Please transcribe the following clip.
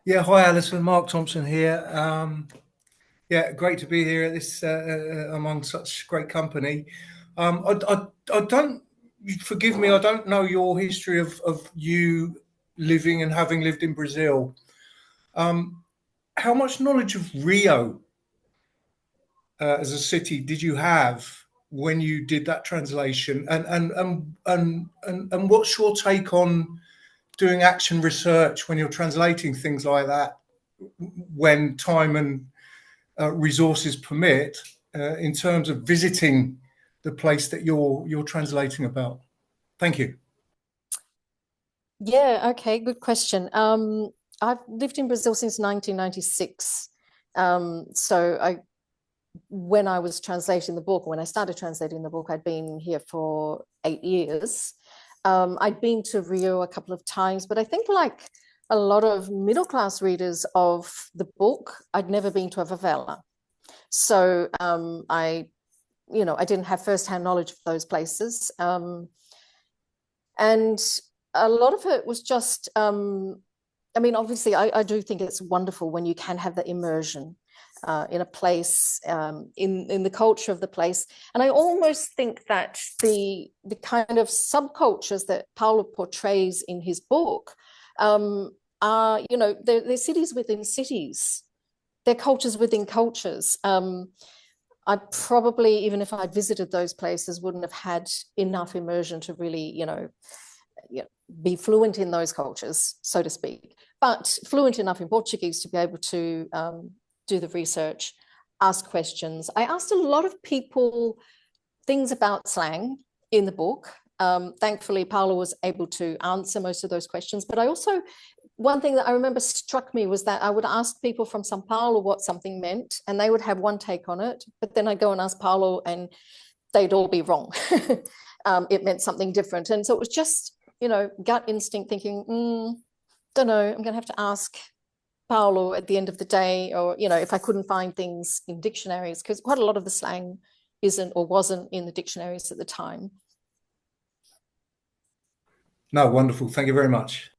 Yeah, hi Alison, Mark Thompson here. Yeah, great to be here at this among such great company. I don't, forgive me, I don't know your history of you living and having lived in Brazil. Um, how much knowledge of Rio as a city did you have when you did that translation? And what's your take on doing action research when you're translating things like that, when time and resources permit, in terms of visiting the place that you're translating about? Thank you. Yeah, okay, good question. I've lived in Brazil since 1996. So when I was translating the book, when I started translating the book, I'd been here for 8 years. I'd been to Rio a couple of times, but I think like a lot of middle class readers of the book, I'd never been to a favela. So I didn't have firsthand knowledge of those places. And a lot of it was just, I mean, obviously, I do think it's wonderful when you can have the immersion in a place, in the culture of the place. And I almost think that the kind of subcultures that Paulo portrays in his book are, they're cities within cities. They're cultures within cultures. I probably, even if I'd visited those places, wouldn't have had enough immersion to really, be fluent in those cultures, so to speak, but fluent enough in Portuguese to be able to do the research, ask questions. I asked a lot of people things about slang in the book. Thankfully, Paula was able to answer most of those questions, but I also one thing that I remember struck me was that I would ask people from Sao Paulo what something meant, and they would have one take on it. But then I'd go and ask Paulo, and they'd all be wrong. It meant something different. And so it was just, gut instinct thinking, don't know, I'm going to have to ask Paulo at the end of the day, or, if I couldn't find things in dictionaries, because quite a lot of the slang isn't or wasn't in the dictionaries at the time. No, wonderful. Thank you very much.